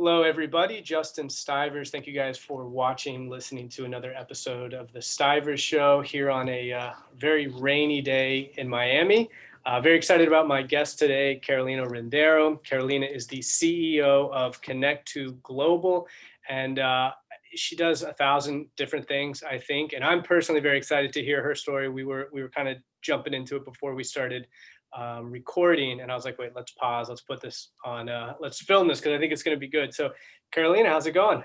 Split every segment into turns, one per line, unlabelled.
Hello, everybody. Justin Stivers. Thank you guys for watching, listening to another episode of the Stivers Show here on a very rainy day in Miami. Very excited about my guest today, Carolina Rendeiro. Carolina is the CEO of Connect2Global, and she does 1,000 different things, I think. And I'm personally very excited to hear her story. We were kind of jumping into it before we started recording, and I was like, wait, let's pause, let's put this on, let's film this because I think it's going to be good. So Carolina, how's it going?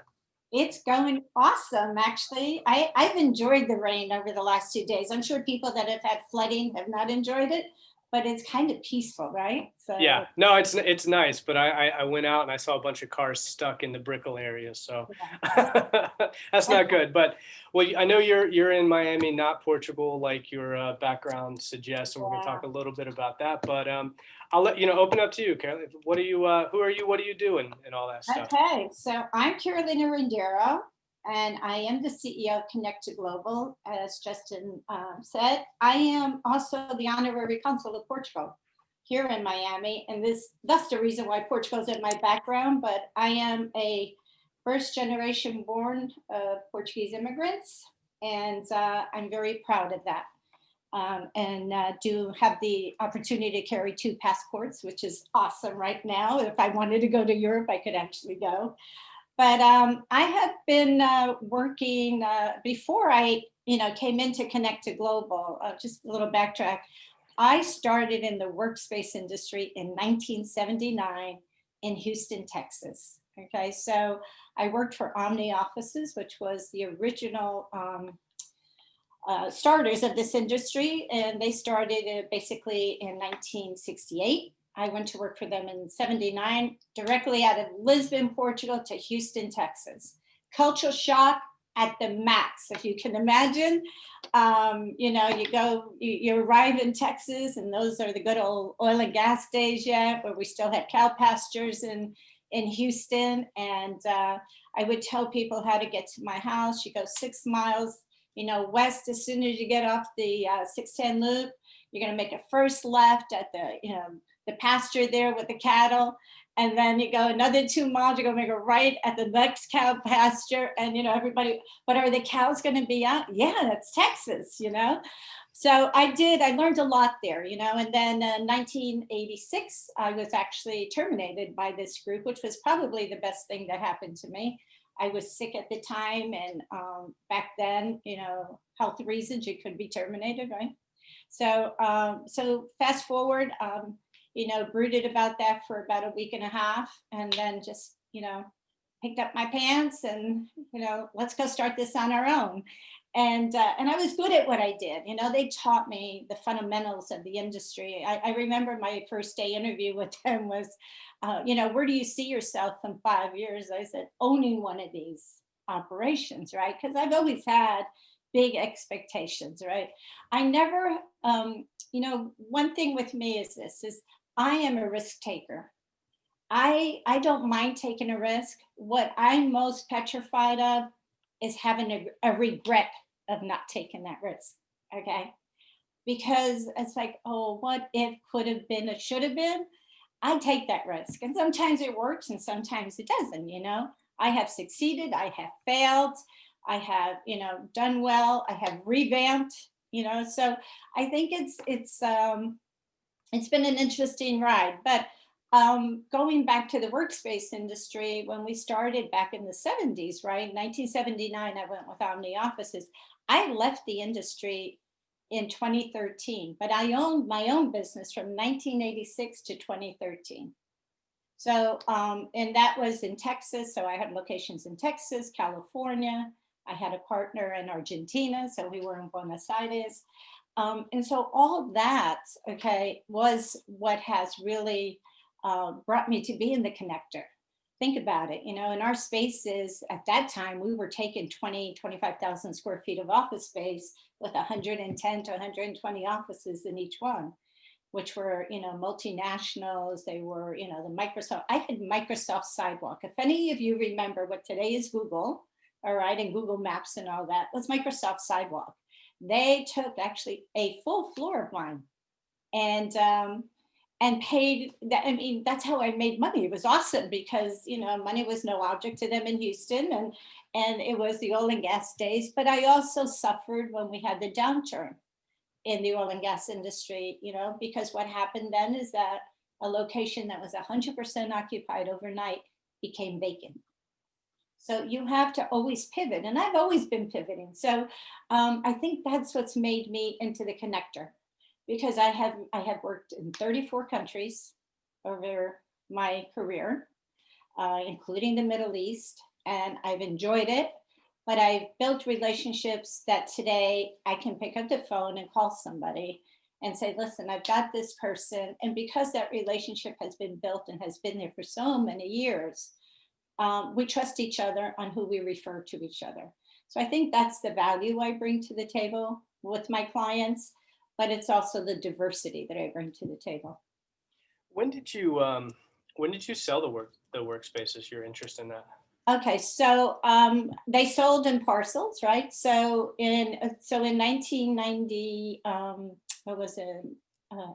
It's going awesome, actually. I've enjoyed the rain over the last 2 days. I'm sure people that have had flooding have not enjoyed it, but it's kind of peaceful, right?
Yeah, no, it's nice, but I went out and I saw a bunch of cars stuck in the Brickell area, so that's not good. But well, I know you're in Miami, not Portugal, like your background suggests, and we're going to
Yeah.
talk a little bit about that. But I'll let open up to you, Carolina. What are you? Who are you? What do you do, and all that stuff?
Okay, so I'm Carolina Rendeiro, and I am the CEO of Connect2Global, as Justin said. I am also the Honorary Consul of Portugal here in Miami, and that's the reason why Portugal is in my background, but I am a first generation born Portuguese immigrants, and I'm very proud of that. And do have the opportunity to carry 2 passports, which is awesome right now. If I wanted to go to Europe, I could actually go. But I have been working before I, came into Connect2Global. Just a little backtrack. I started in the workspace industry in 1979 in Houston, Texas. Okay, so I worked for Omni Offices, which was the original starters of this industry, and they started basically in 1968. I went to work for them in 79, directly out of Lisbon, Portugal to Houston, Texas. Cultural shock at the max, if you can imagine. You arrive in Texas, and those are the good old oil and gas days yet, where we still had cow pastures in Houston. And I would tell people how to get to my house. You go 6 miles west. As soon as you get off the 610 loop, you're going to make a first left at the pasture there with the cattle. And then you go another 2 miles, you're going to make a right at the next cow pasture. And, everybody, but are the cows going to be out? Yeah, that's Texas, So I learned a lot there, and then in 1986, I was actually terminated by this group, which was probably the best thing that happened to me. I was sick at the time, and back then, health reasons, you could be terminated, right? So fast forward, brooded about that for about a week and a half, and then just, picked up my pants and, let's go start this on our own. And I was good at what I did. They taught me the fundamentals of the industry. I remember my first day interview with them was, where do you see yourself in 5 years? I said, owning one of these operations, right? Because I've always had big expectations, right? I never, one thing with me is I am a risk taker. I don't mind taking a risk. What I'm most petrified of is having a regret of not taking that risk. Okay. Because it's like, oh, what if, could have been, it should have been. I take that risk. And sometimes it works and sometimes it doesn't, I have succeeded, I have failed, I have, done well, I have revamped, so I think it's been an interesting ride. But going back to the workspace industry, when we started back in the 70s, right? 1979, I went with Omni Offices. I left the industry in 2013, but I owned my own business from 1986 to 2013. So, and that was in Texas. So I had locations in Texas, California. I had a partner in Argentina, so we were in Buenos Aires. And so all of that, okay, was what has really brought me to be in the connector. Think about it, in our spaces at that time, we were taking 25,000 square feet of office space with 110 to 120 offices in each one, which were, multinationals. They were, the Microsoft, I had Microsoft Sidewalk. If any of you remember what today is Google, all right, and Google Maps and all that, was Microsoft Sidewalk. They took actually a full floor of mine. And and paid that. I mean, that's how I made money. It was awesome because, money was no object to them in Houston, and it was the oil and gas days. But I also suffered when we had the downturn in the oil and gas industry, because what happened then is that a location that was 100% occupied overnight became vacant. So you have to always pivot, and I've always been pivoting. So I think that's what's made me into the connector, because I have worked in 34 countries over my career, including the Middle East, and I've enjoyed it. But I've built relationships that today I can pick up the phone and call somebody and say, listen, I've got this person. And because that relationship has been built and has been there for so many years, we trust each other on who we refer to each other. So I think that's the value I bring to the table with my clients, but it's also the diversity that I bring to the table.
When did you sell the workspaces? Your interest in that?
Okay, so they sold in parcels, right? So in 1990, what was it?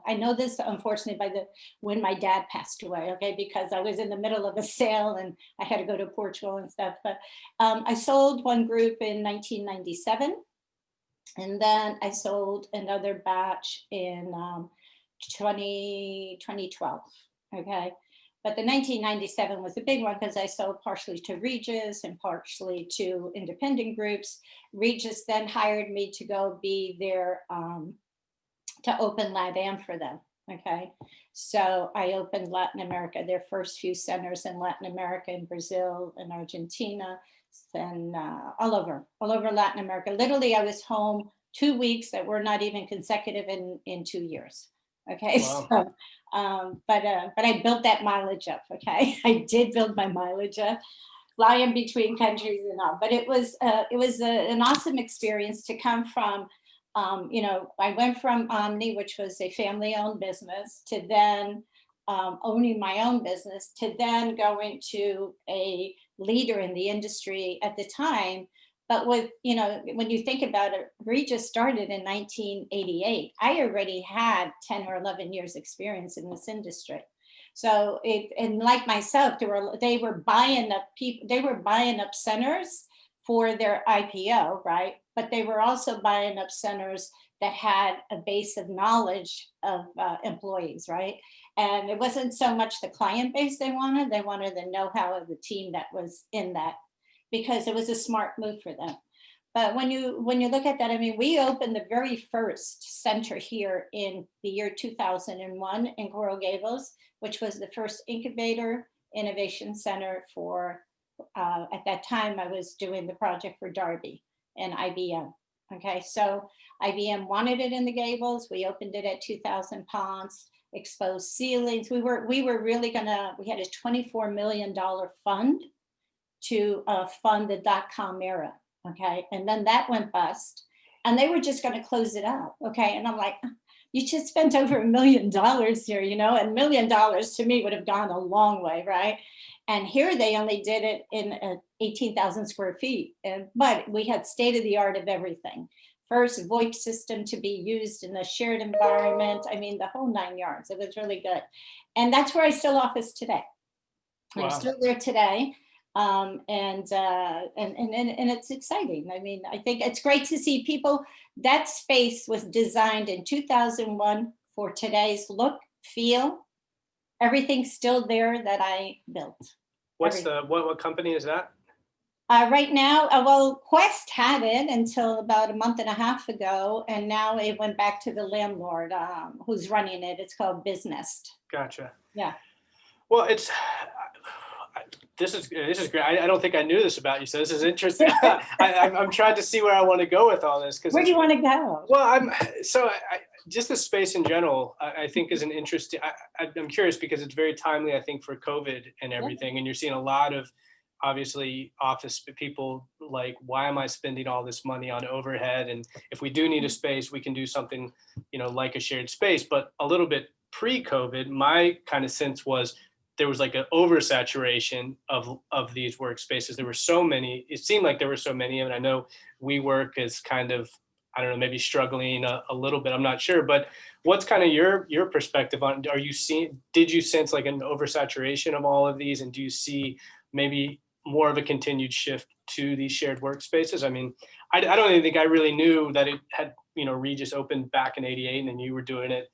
I know this unfortunately when my dad passed away. Okay, because I was in the middle of a sale and I had to go to Portugal and stuff. But I sold one group in 1997, and then I sold another batch in 2012. Okay. But the 1997 was a big one because I sold partially to Regis and partially to independent groups. Regis then hired me to go be their, to open LATAM for them. Okay. So I opened Latin America, their first few centers in Latin America, in Brazil and Argentina, and all over Latin America. Literally, I was home 2 weeks that were not even consecutive in 2 years. Okay.
Wow.
So, but I built that mileage up. Okay. I did build my mileage up, flying between countries and all, but it was an awesome experience to come from, I went from Omni, which was a family owned business, to then owning my own business, to then going to a leader in the industry at the time. But when you think about it, Regis started in 1988. I already had 10 or 11 years experience in this industry. So and like myself, they were buying up centers for their IPO, right? But they were also buying up centers that had a base of knowledge of employees, right? And it wasn't so much the client base they wanted the know-how of the team that was in that, because it was a smart move for them. But when you look at that, I mean, we opened the very first center here in the year 2001 in Coral Gables, which was the first incubator innovation center for, at that time, I was doing the project for Darby and IBM. Okay, so IBM wanted it in the Gables. We opened it at 2,000 pounds, exposed ceilings. We were really we had a $24 million fund to fund the dot-com era. Okay, and then that went bust, and they were just going to close it up. Okay, and I'm like, you just spent over $1 million here, and $1 million to me would have gone a long way, right? And here they only did it in 18,000 square feet, but we had state of the art of everything. First VoIP system to be used in a shared environment. I mean, the whole 9 yards. It was really good, and that's where I still office today. Wow. I'm still there today. And it's exciting. I mean, I think it's great to see people. That space was designed in 2001 for today's look, feel. Everything's still there that I built.
What company is that?
Right now, well, Quest had it until about a month and a half ago, and now it went back to the landlord who's running it. It's called Business.
Gotcha.
Yeah.
Well, this is great. I don't think I knew this about you, so this is interesting. I'm trying to see where I want to go with all this.
Where do you want to go?
Well, just the space in general, I think is an interesting. I'm curious because it's very timely, I think, for COVID and everything, and you're seeing a lot of obviously office people like, why am I spending all this money on overhead? And if we do need a space, we can do something, like a shared space. But a little bit pre-COVID, my kind of sense was there was like an oversaturation of these workspaces. There were so many, it seemed like there were so many, and I know WeWork is kind of I don't know, maybe struggling a little bit. I'm not sure, but what's kind of your perspective on? Did you sense like an oversaturation of all of these, and do you see maybe more of a continued shift to these shared workspaces? I mean, I don't even think I really knew that it had, Regis opened back in '88, and then you were doing it,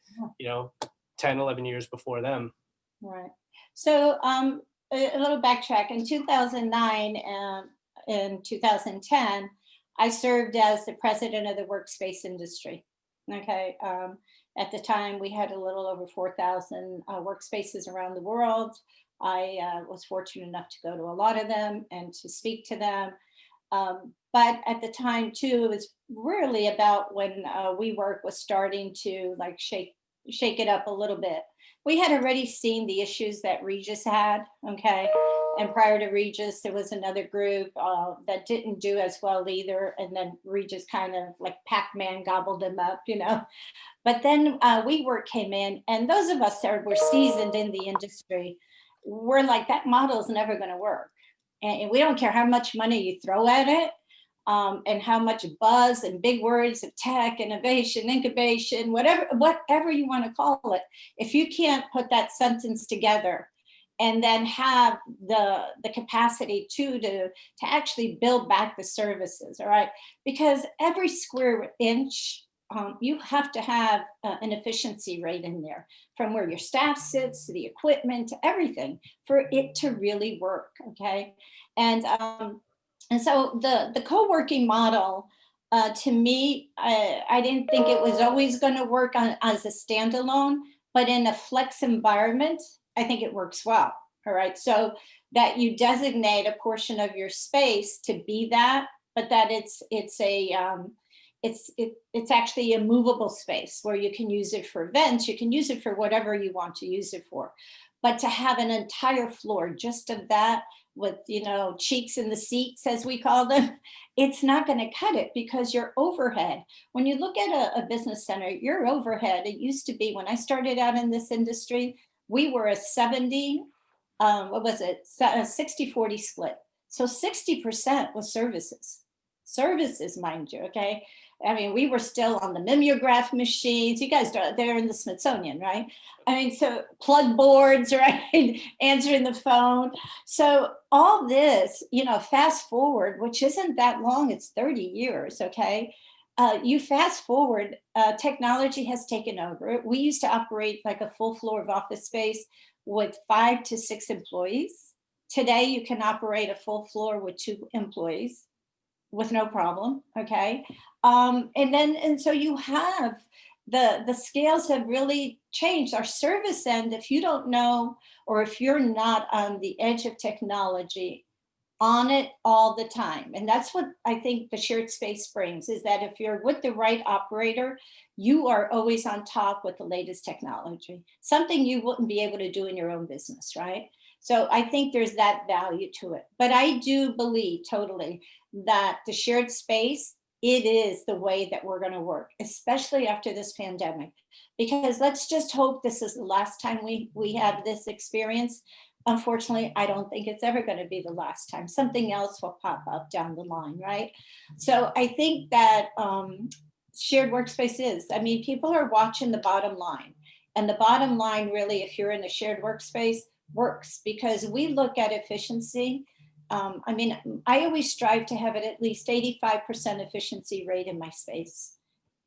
10, 11 years before them.
Right. So a little backtrack. In 2009 and in 2010, I served as the president of the workspace industry. Okay. At the time, we had a little over 4,000 workspaces around the world. I was fortunate enough to go to a lot of them and to speak to them. But at the time, too, it was really about when WeWork was starting to like shake it up a little bit. We had already seen the issues that Regis had, okay? And prior to Regis, there was another group that didn't do as well either. And then Regis kind of like Pac-Man gobbled them up, But then WeWork came in, and those of us that were seasoned in the industry were like, that model is never going to work. And we don't care how much money you throw at it. And how much buzz and big words of tech, innovation, incubation, whatever you want to call it, if you can't put that sentence together and then have the capacity to actually build back the services, all right? Because every square inch, you have to have an efficiency rate in there, from where your staff sits to the equipment to everything, for it to really work, okay? And so the co-working model, to me, I didn't think it was always going to work as a standalone, but in a flex environment, I think it works well. All right, so that you designate a portion of your space to be that, but that it's actually a movable space where you can use it for events, you can use it for whatever you want to use it for. But to have an entire floor just of that, with cheeks in the seats, as we call them, it's not going to cut it, because your overhead, when you look at a business center, your overhead, it used to be, when I started out in this industry, we were a 70, a 60-40 split. So 60% was services, mind you, okay? I mean, we were still on the mimeograph machines. You guys, they're in the Smithsonian, right? I mean, so plug boards, right? Answering the phone. So all this, fast forward, which isn't that long, it's 30 years, okay? You fast forward, technology has taken over. We used to operate like a full floor of office space with 5 to 6 employees. Today, you can operate a full floor with 2 employees with no problem, okay? And so you have the scales have really changed. Our service end, if you don't know, or if you're not on the edge of technology, on it all the time. And that's what I think the shared space brings, is that if you're with the right operator, you are always on top with the latest technology, something you wouldn't be able to do in your own business, right? So I think there's that value to it. But I do believe totally that the shared space, it is the way that we're going to work, especially after this pandemic. Because let's just hope this is the last time we have this experience. Unfortunately, I don't think it's ever going to be the last time. Something else will pop up down the line, right? So I think that shared workspace is, I mean, people are watching the bottom line. And the bottom line really, if you're in a shared workspace, works, because we look at efficiency. I mean, I always strive to have it at least 85% efficiency rate in my space.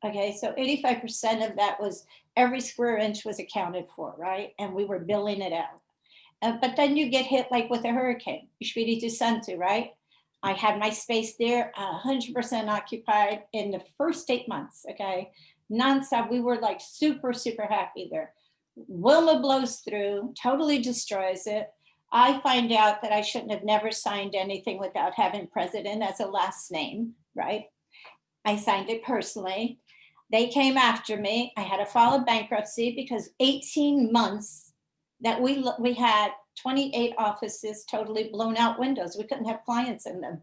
Okay, so 85% of that was every square inch was accounted for, right? And we were billing it out. But then you get hit like with a hurricane, Espírito Santo, right? I had my space there 100% occupied in the first 8 months, okay? Nonstop, we were like super, super happy there. Wilma blows through, totally destroys it. I find out that I shouldn't have never signed anything without having president as a last name, right? I signed it personally. They came after me. I had to file a bankruptcy because 18 months that we had 28 offices, totally blown out windows. We couldn't have clients in them.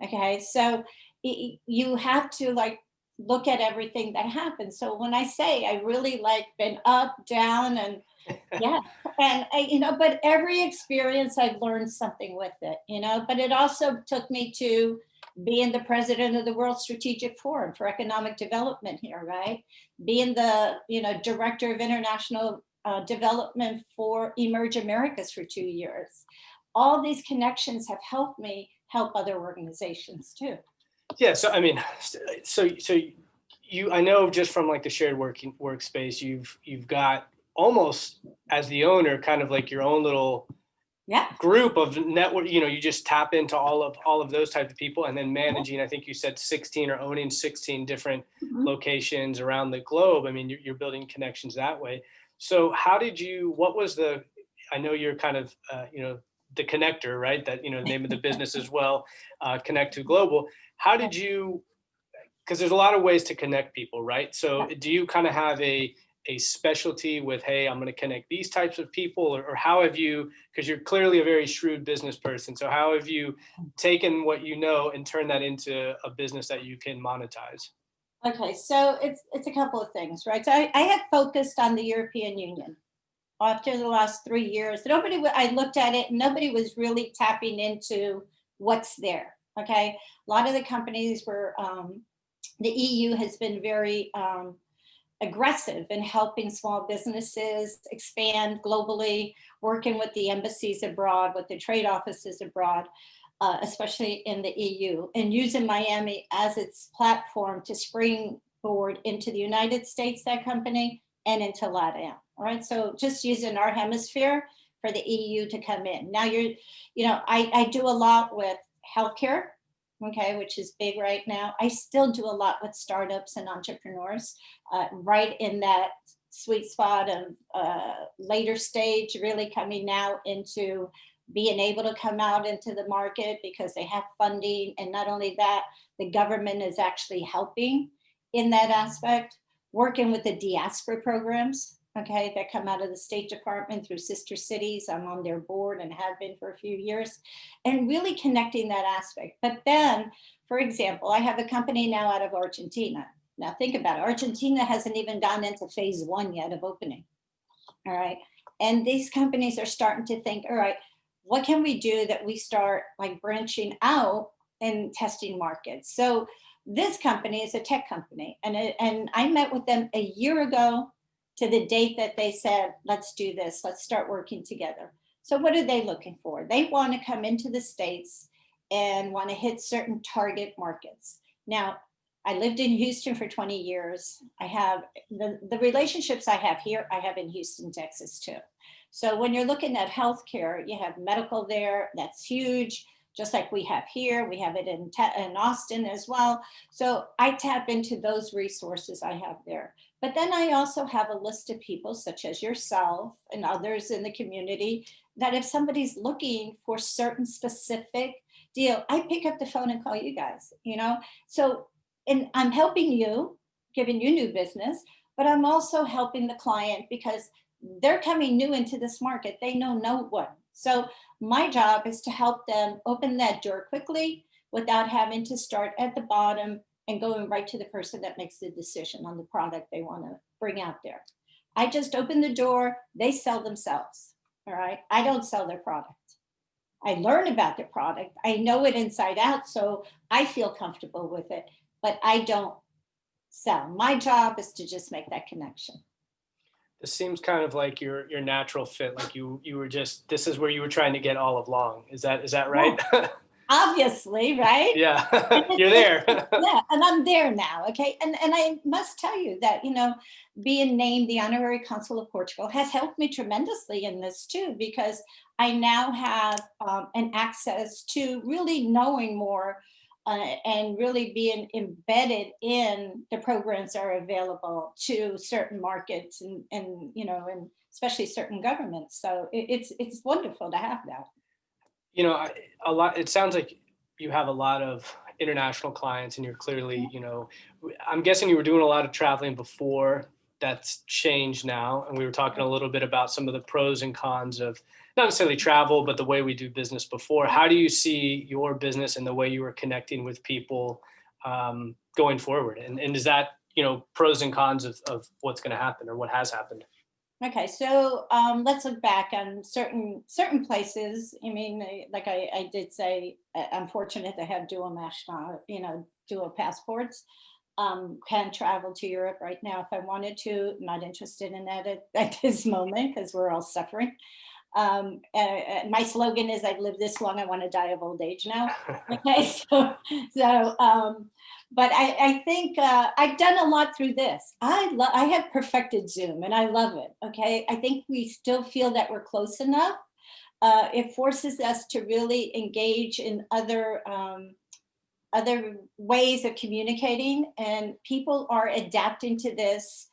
Okay, so you have to like look at everything that happens. So when I say I really like been up, down, and Yeah. And but every experience I've learned something with it, but it also took me to being the president of the World Strategic Forum for Economic Development here, right? Being the, director of international development for Emerge Americas for 2 years. All these connections have helped me help other organizations too.
Yeah. So, I mean, so you, I know just from like the shared workspace, you've got almost as the owner, kind of like your own little
Yeah.
group of network, you just tap into all of those type of people, and then managing, I think you said 16 or owning 16 different
Mhm.
locations around the globe. I mean, you're building connections that way. So what was I know you're kind of, the connector, right? That, the name of the business as well, Connect2Global. How did you, because there's a lot of ways to connect people, right? So do you kind of have a specialty with, hey, I'm going to connect these types of people, or how have you, because you're clearly a very shrewd business person, so how have you taken what you know and turned that into a business that you can monetize?
Okay, so it's a couple of things, right? So I had focused on the European Union after the last 3 years. I looked at it, nobody was really tapping into what's there. Okay, a lot of the companies were, the EU has been very aggressive in helping small businesses expand globally, working with the embassies abroad, with the trade offices abroad, especially in the EU, and using Miami as its platform to springboard into the United States, that company, and into LATAM. All right. So just using our hemisphere for the EU to come in. Now I do a lot with healthcare, okay, which is big right now. I still do a lot with startups and entrepreneurs, right in that sweet spot of later stage, really coming now into being able to come out into the market because they have funding. And not only that, the government is actually helping in that aspect, working with the diaspora programs, okay, that come out of the State Department through sister cities. I'm on their board and have been for a few years, and really connecting that aspect. But then, for example, I have a company now out of Argentina. Now think about it. Argentina hasn't even gone into phase 1 yet of opening. All right. And these companies are starting to think, all right, what can we do that we start like branching out and testing markets? So this company is a tech company, and I met with them a year ago to the date that they said, let's do this, let's start working together. So what are they looking for? They want to come into the States and want to hit certain target markets. Now, I lived in Houston for 20 years. I have the relationships I have here, I have in Houston, Texas too. So when you're looking at healthcare, you have medical there, that's huge. Just like we have here, we have it in Austin as well. So I tap into those resources I have there. But then I also have a list of people such as yourself and others in the community that if somebody's looking for certain specific deal, I pick up the phone and call you guys, So, and I'm helping you, giving you new business, but I'm also helping the client because they're coming new into this market. They know no one. So my job is to help them open that door quickly without having to start at the bottom and going right to the person that makes the decision on the product they want to bring out there. I just open the door, they sell themselves. All right. I don't sell their product. I learn about the product. I know it inside out, so I feel comfortable with it, but I don't sell. My job is to just make that connection.
This seems kind of like your natural fit. Like you were just, this is where you were trying to get all along. Is that right?
Yeah, obviously, right?
Yeah, you're there.
Yeah, and I'm there now. Okay. And I must tell you that, being named the Honorary Consul of Portugal has helped me tremendously in this too, because I now have an access to really knowing more and really being embedded in the programs that are available to certain markets and especially certain governments. So it's wonderful to have that.
A lot, it sounds like you have a lot of international clients, and you're clearly, I'm guessing you were doing a lot of traveling before. That's changed now. And we were talking a little bit about some of the pros and cons of not necessarily travel, but the way we do business before. How do you see your business and the way you were connecting with people going forward? And is that, pros and cons of what's going to happen or what has happened?
Okay, so let's look back on certain places. I mean, like I did say, I'm fortunate to have dual national, dual passports. Can travel to Europe right now if I wanted to. Not interested in that at this moment because we're all suffering. My slogan is, I've lived this long, I want to die of old age now. Okay, so but I think I've done a lot through this. I have perfected Zoom and I love it. Okay, I think we still feel that we're close enough. It forces us to really engage in other ways of communicating, and people are adapting to this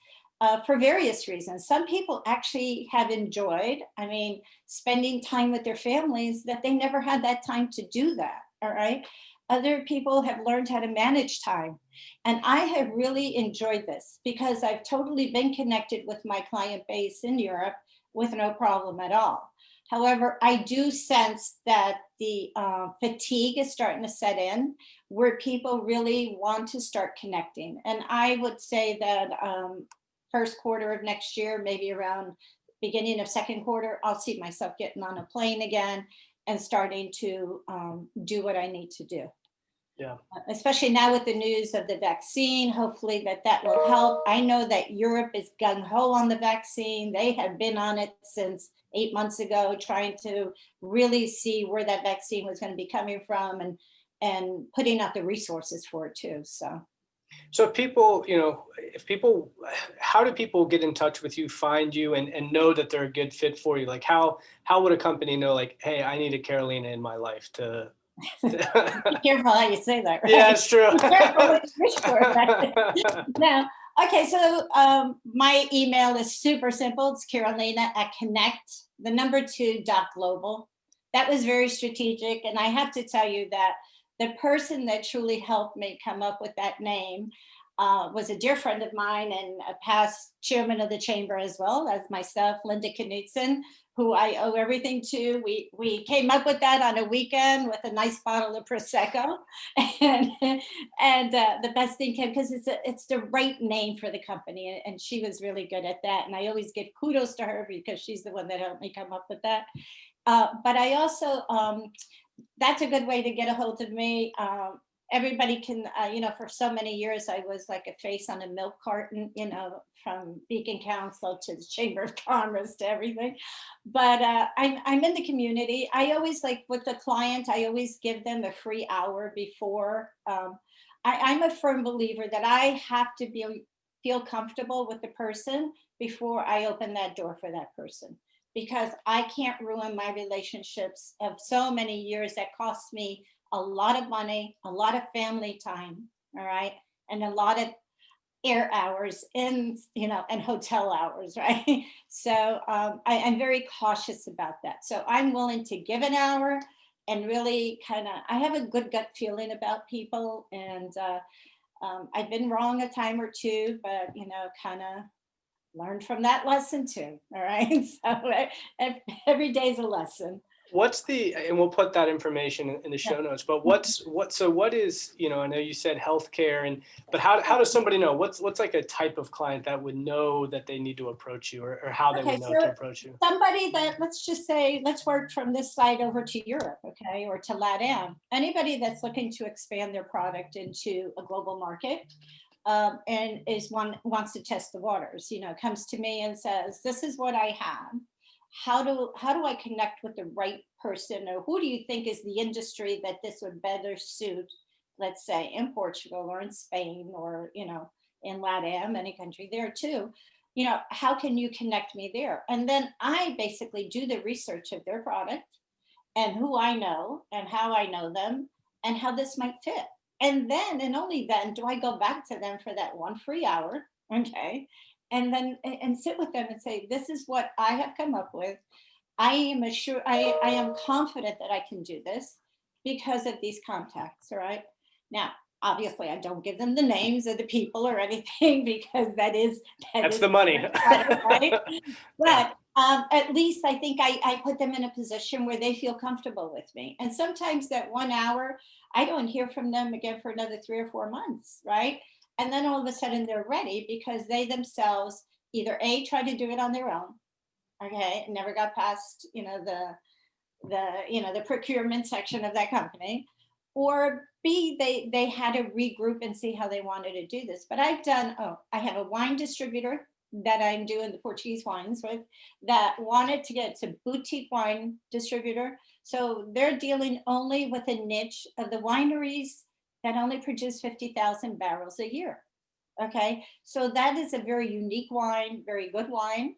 for various reasons. Some people actually have enjoyed, I mean, spending time with their families that they never had that time to do that. All right. Other people have learned how to manage time. And I have really enjoyed this because I've totally been connected with my client base in Europe with no problem at all. However, I do sense that the fatigue is starting to set in where people really want to start connecting. And I would say that first quarter of next year, maybe around beginning of second quarter, I'll see myself getting on a plane again and starting to do what I need to do.
Yeah.
Especially now with the news of the vaccine, hopefully that will help. I know that Europe is gung-ho on the vaccine. They have been on it since 8 months ago, trying to really see where that vaccine was going to be coming from and putting out the resources for it too.
So if people, how do people get in touch with you, find you, and know that they're a good fit for you? Like how would a company know, like, hey, I need a Carolina in my life to
Be careful how you say that, right?
Yeah, it's true.
Be careful what you wish for. Right? Now, okay, so my email is super simple. It's Carolina at Connect2Global. That was very strategic. And I have to tell you that the person that truly helped me come up with that name was a dear friend of mine and a past chairman of the chamber as well as myself, Linda Knudsen, who I owe everything to. We came up with that on a weekend with a nice bottle of Prosecco. And the best thing came because it's the right name for the company. And she was really good at that. And I always give kudos to her because she's the one that helped me come up with that. But I also, that's a good way to get a hold of me. Everybody can, for so many years, I was like a face on a milk carton, from Beacon Council to the Chamber of Commerce to everything. But I'm in the community. I always, like with the client, I always give them a free hour before. I'm a firm believer that I have to feel comfortable with the person before I open that door for that person, because I can't ruin my relationships of so many years that cost me a lot of money, a lot of family time, all right, and a lot of air hours and hotel hours, right? So I'm very cautious about that. So I'm willing to give an hour and really I have a good gut feeling about people, and I've been wrong a time or two, but kind of learned from that lesson too. All right. So every day's a lesson.
And we'll put that information in the show notes, but what is, I know you said healthcare, but how does somebody know what's like a type of client that would know that they need to approach you, or how they would know to approach you?
Somebody that, let's just say, let's work from this side over to Europe, okay, or to LATAM. Anybody that's looking to expand their product into a global market, and wants to test the waters, comes to me and says, this is what I have. How do I connect with the right person, or who do you think is the industry that this would better suit, let's say in Portugal or in Spain or in LATAM, any country there too. How can you connect me there? And then I basically do the research of their product and who I know and how I know them and how this might fit. And then, and only then, do I go back to them for that one free hour, okay? And then and sit with them and say, this is what I have come up with. I am confident that I can do this because of these contacts, all right? Now, obviously, I don't give them the names of the people or anything because that's
the money.
Right? But at least I think I put them in a position where they feel comfortable with me. And sometimes that 1 hour, I don't hear from them again for another 3 or 4 months, right? And then all of a sudden they're ready because they themselves either A, try to do it on their own, okay, and never got past, the procurement section of that company, or B, they had to regroup and see how they wanted to do this. But I have a wine distributor that I'm doing the Portuguese wines with that wanted to get to boutique wine distributor. So they're dealing only with a niche of the wineries that only produce 50,000 barrels a year. Okay, so that is a very unique wine, very good wine,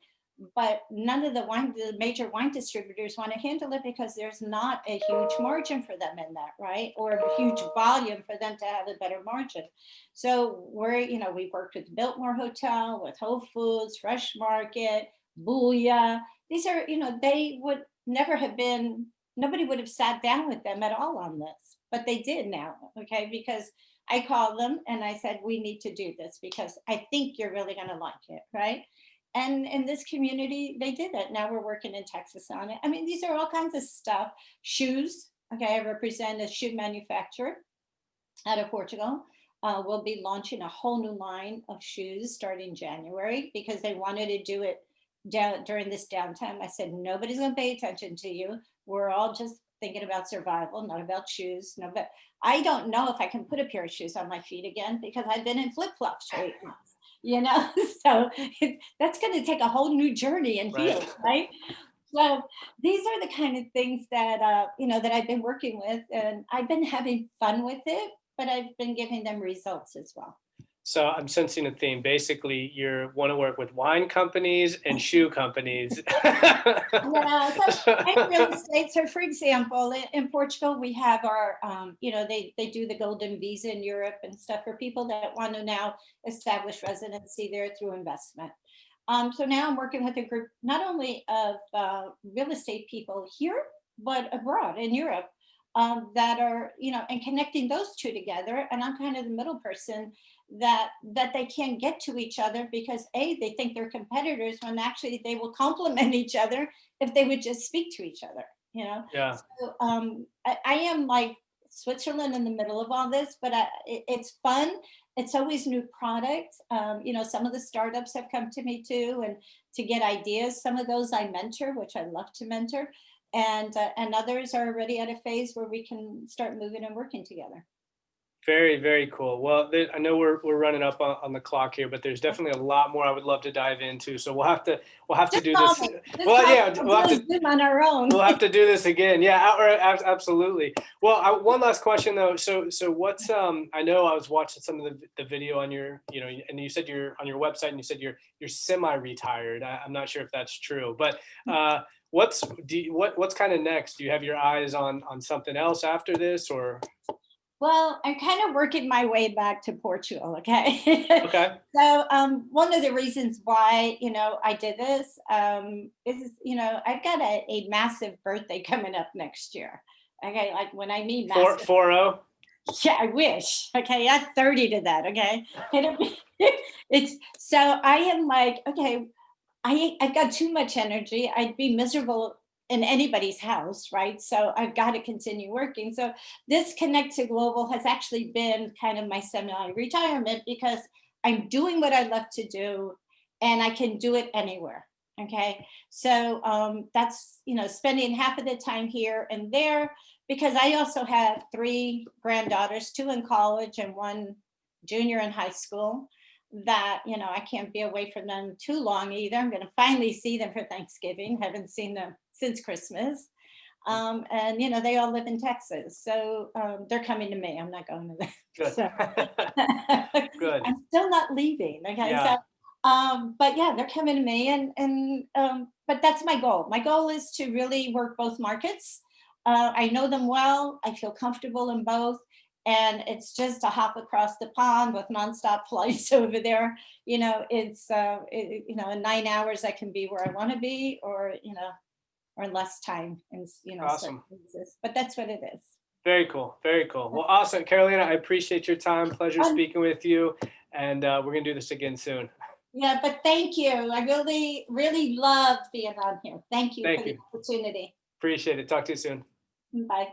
but none of the major wine distributors want to handle it because there's not a huge margin for them in that, right? Or a huge volume for them to have a better margin. So we worked with Biltmore Hotel, with Whole Foods, Fresh Market, Booyah. These are, they would never have been, nobody would have sat down with them at all on this, but they did now, okay? Because I called them and I said, we need to do this because I think you're really going to like it, right? And in this community, they did it. Now we're working in Texas on it. I mean, these are all kinds of stuff. Shoes, okay, I represent a shoe manufacturer out of Portugal. We'll be launching a whole new line of shoes starting January because they wanted to do it during this downtime. I said, nobody's going to pay attention to you. We're all just thinking about survival, not about shoes. No, but I don't know if I can put a pair of shoes on my feet again because I've been in flip-flops for 8 months, so that's going to take a whole new journey and heal, right? So these are the kind of things that, that I've been working with, and I've been having fun with it, but I've been giving them results as well.
So I'm sensing a theme. Basically, you want to work with wine companies and shoe companies.
Yeah, so and real estate. So, for example, in Portugal, we have our, they do the golden visa in Europe and stuff for people that want to now establish residency there through investment. So now I'm working with a group not only of real estate people here, but abroad in Europe that are, and connecting those two together. And I'm kind of the middle person that they can't get to each other because they think they're competitors when actually they will complement each other if they would just speak to each other,
Yeah.
So I am like Switzerland in the middle of all this, but it's fun. It's always new product. Some of the startups have come to me too, and to get ideas. Some of those I mentor, which I love to mentor, and others are already at a phase where we can start moving and working together.
Very, very cool. Well, I know we're running up on the clock here, but there's definitely a lot more I would love to dive into. So we'll have to do this. Well, yeah, we'll have to
do on our own.
We'll have to do this again. Yeah, absolutely. Well, one last question though. So what's I know I was watching some of the video on your, and you said you're on your website, and you said you're semi-retired. I'm not sure if that's true, but what's kind of next? Do you have your eyes on something else after this, or?
Well, I'm kind of working my way back to Portugal, okay?
Okay.
So one of the reasons why, I did this is, I've got a massive birthday coming up next year. Okay, like when I mean massive.
40?
Yeah, I wish. Okay, add 30 to that, okay? It's so I am like, okay, I've got too much energy. I'd be miserable in anybody's house, right? So I've got to continue working. So this Connect2Global has actually been kind of my semi-retirement because I'm doing what I love to do and I can do it anywhere, okay? So that's, spending half of the time here and there because I also have 3 granddaughters, 2 in college and 1 junior in high school that, I can't be away from them too long either. I'm going to finally see them for Thanksgiving. Haven't seen them since Christmas. And, they all live in Texas. So they're coming to me. I'm not going to them.
Good.
So,
Good.
I'm still not leaving. Okay.
Yeah.
So, but yeah, they're coming to me. But that's my goal. My goal is to really work both markets. I know them well. I feel comfortable in both. And it's just a hop across the pond with nonstop flights over there. It's, in 9 hours, I can be where I want to be or less time. And,
Awesome.
But that's what it is.
Very cool. Very cool. Well, awesome. Carolina, I appreciate your time. Pleasure speaking with you. And we're going to do this again soon.
Yeah, but thank you. I really, really loved being on here. Thank you for the opportunity.
Appreciate it. Talk to you soon.
Bye.